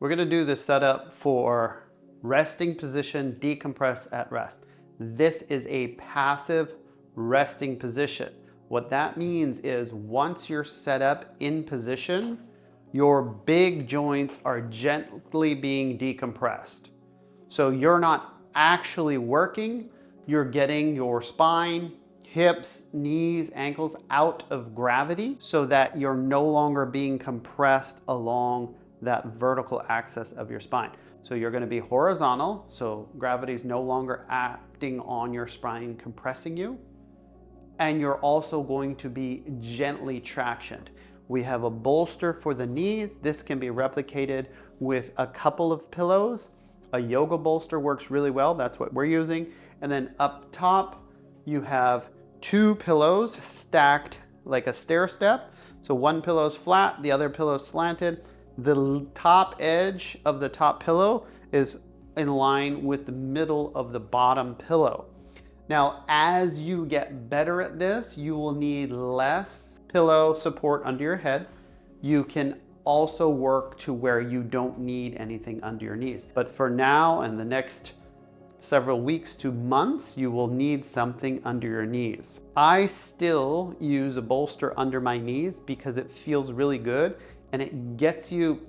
We're going to do the setup for resting position, decompress at rest. This is a passive resting position. What that means is once you're set up in position, your big joints are gently being decompressed. So you're not actually working, you're getting your spine, hips, knees, ankles out of gravity so that you're no longer being compressed along that vertical axis of your spine. So you're going to be horizontal, so gravity is no longer acting on your spine, compressing you. And you're also going to be gently tractioned. We have a bolster for the knees. This can be replicated with a couple of pillows. A yoga bolster works really well. That's what we're using. And then up top, you have 2 pillows stacked like a stair step. So one pillow is flat, the other pillow is slanted. The top edge of the top pillow is in line with the middle of the bottom pillow. Now, as you get better at this, you will need less pillow support under your head. You can also work to where you don't need anything under your knees. But for now and the next several weeks to months, you will need something under your knees. I still use a bolster under my knees because it feels really good and it gets you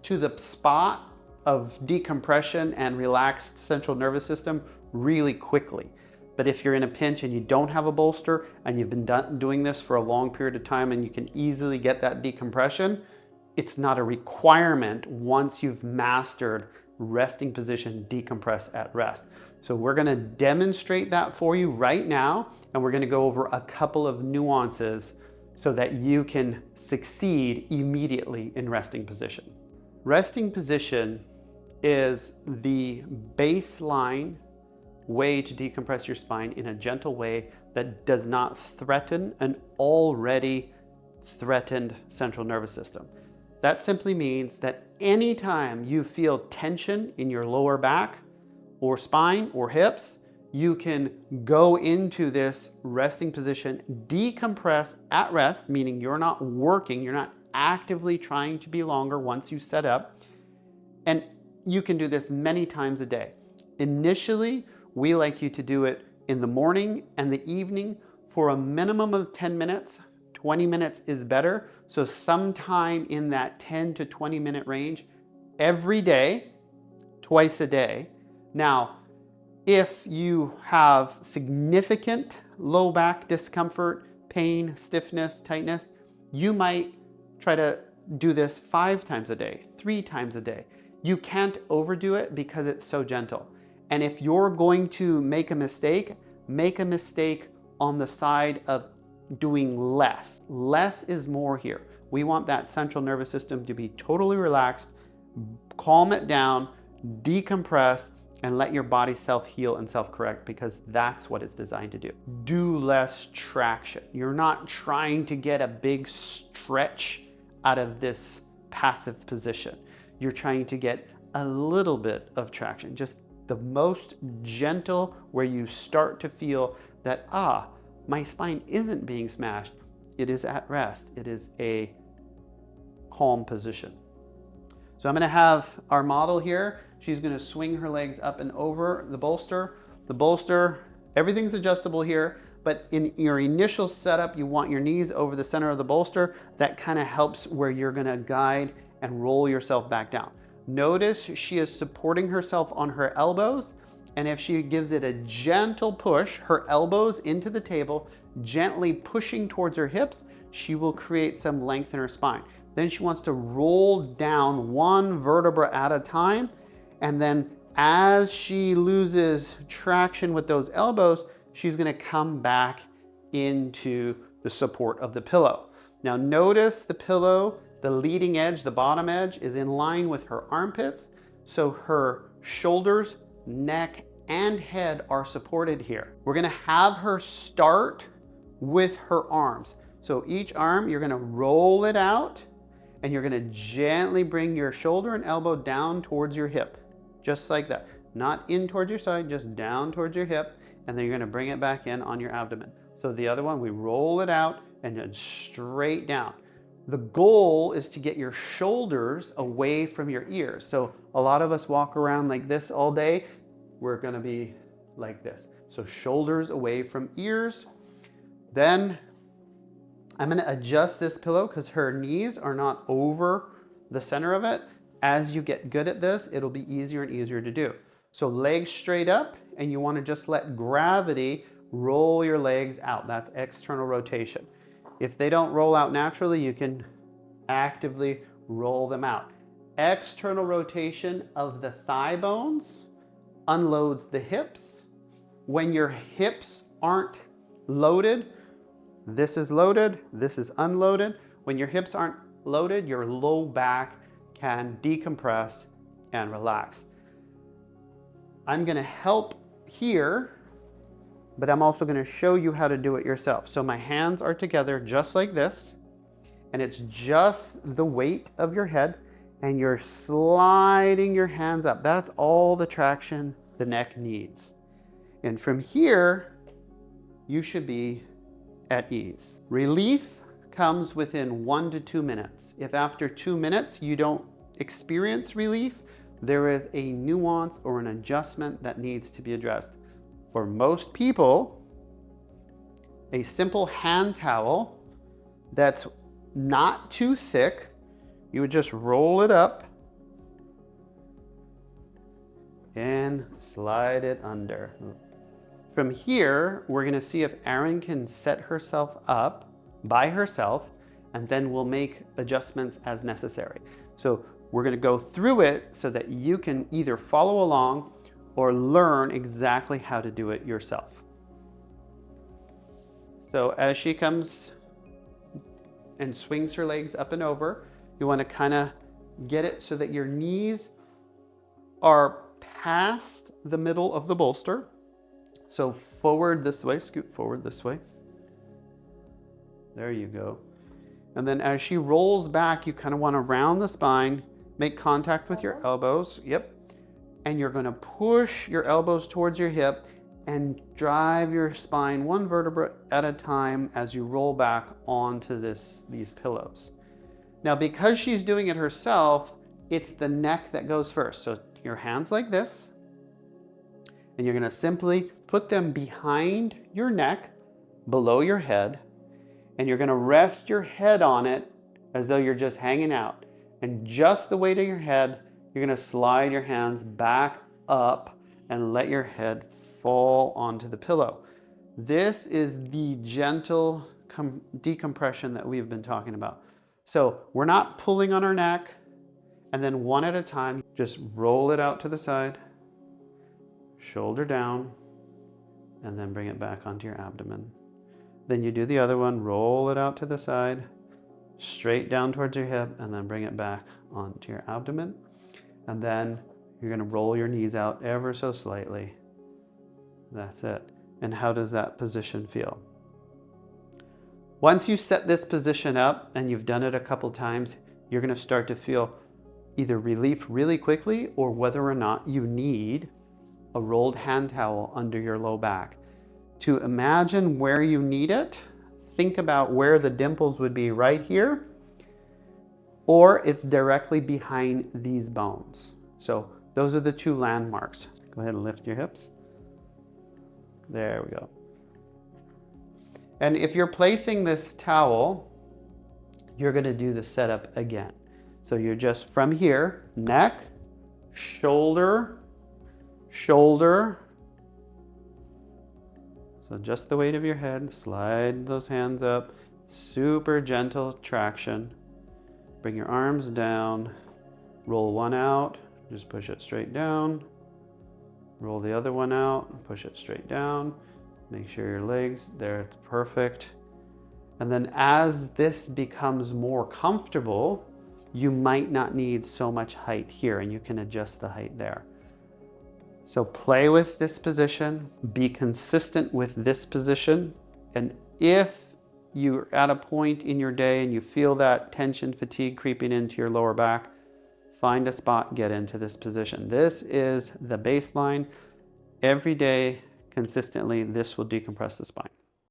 to the spot of decompression and relaxed central nervous system really quickly. But if you're in a pinch and you don't have a bolster and you've been doing this for a long period of time and you can easily get that decompression, it's not a requirement once you've mastered resting position, decompress at rest. So we're going to demonstrate that for you right now, and we're going to go over a couple of nuances so that you can succeed immediately in resting position. Resting position is the baseline way to decompress your spine in a gentle way that does not threaten an already threatened central nervous system. That simply means that anytime you feel tension in your lower back or spine or hips, you can go into this resting position, decompress at rest, meaning you're not working, you're not actively trying to be longer once you set up. And you can do this many times a day. Initially, we like you to do it in the morning and the evening for a minimum of 10 minutes. 20 minutes is better. So sometime in that 10 to 20 minute range every day, twice a day. Now, if you have significant low back discomfort, pain, stiffness, tightness, you might try to do this 5 times a day, 3 times a day. You can't overdo it because it's so gentle. And if you're going to make a mistake on the side of doing less. Less is more here. We want that central nervous system to be totally relaxed, calm it down, decompress, and let your body self-heal and self-correct, because that's what it's designed to do. Do less traction. You're not trying to get a big stretch out of this passive position. You're trying to get a little bit of traction, just the most gentle, where you start to feel that, my spine isn't being smashed. It is at rest. It is a calm position. So I'm going to have our model here. She's going to swing her legs up and over the bolster. The bolster, everything's adjustable here, but in your initial setup, you want your knees over the center of the bolster. That kind of helps where you're going to guide and roll yourself back down. Notice she is supporting herself on her elbows, and if she gives it a gentle push, her elbows into the table, gently pushing towards her hips, she will create some length in her spine. Then she wants to roll down one vertebra at a time, and then as she loses traction with those elbows, she's going to come back into the support of the pillow. Now notice the pillow, the leading edge, the bottom edge is in line with her armpits, so her shoulders, neck, and head are supported here. We're going to have her start with her arms. So each arm, you're going to roll it out, and you're going to gently bring your shoulder and elbow down towards your hip, just like that. Not in towards your side, just down towards your hip, and then you're going to bring it back in on your abdomen. So the other one, we roll it out and then straight down. The goal is to get your shoulders away from your ears. So a lot of us walk around like this all day. We're gonna be like this. So shoulders away from ears. Then I'm gonna adjust this pillow because her knees are not over the center of it. As you get good at this, it'll be easier and easier to do. So legs straight up, and you wanna just let gravity roll your legs out. That's external rotation. If they don't roll out naturally, you can actively roll them out. External rotation of the thigh bones unloads the hips. When your hips aren't loaded, this is loaded, this is unloaded. When your hips aren't loaded, your low back can decompress and relax. I'm gonna help here, but I'm also gonna show you how to do it yourself. So my hands are together just like this, and it's just the weight of your head, and you're sliding your hands up. That's all the traction the neck needs. And from here, you should be at ease. Relief comes within 1 to 2 minutes. If after 2 minutes you don't experience relief, there is a nuance or an adjustment that needs to be addressed. For most people, a simple hand towel that's not too thick, you would just roll it up and slide it under. From here, we're gonna see if Erin can set herself up by herself, and then we'll make adjustments as necessary. So we're gonna go through it so that you can either follow along or learn exactly how to do it yourself. So as she comes and swings her legs up and over, you wanna kinda get it so that your knees are past the middle of the bolster. So forward this way, scoot forward this way. There you go. And then as she rolls back, you kind of want to round the spine, make contact with your elbows. Yep. And you're going to push your elbows towards your hip and drive your spine one vertebra at a time as you roll back onto these pillows. Now, because she's doing it herself, it's the neck that goes first. So your hands like this, and you're going to simply put them behind your neck, below your head, and you're going to rest your head on it as though you're just hanging out. And just the weight of your head, you're going to slide your hands back up and let your head fall onto the pillow. This is the gentle decompression that we've been talking about. So we're not pulling on our neck, and then one at a time, just roll it out to the side, shoulder down, and then bring it back onto your abdomen. Then you do the other one, roll it out to the side, straight down towards your hip, and then bring it back onto your abdomen. And then you're gonna roll your knees out ever so slightly. That's it. And how does that position feel? Once you set this position up and you've done it a couple times, you're gonna start to feel either relief really quickly or whether or not you need a rolled hand towel under your low back. To imagine where you need it, think about where the dimples would be right here, or it's directly behind these bones. So those are the two landmarks. Go ahead and lift your hips. There we go. And if you're placing this towel, you're gonna do the setup again. So you're just from here, neck, shoulder, shoulder. So just the weight of your head, slide those hands up, super gentle traction. Bring your arms down, roll one out, just push it straight down. Roll the other one out, push it straight down. Make sure your legs, there, it's perfect. And then as this becomes more comfortable, you might not need so much height here, and you can adjust the height there. So play with this position, be consistent with this position, and if you're at a point in your day and you feel that tension, fatigue creeping into your lower back, find a spot, get into this position. This is the baseline. Every day, consistently, this will decompress the spine.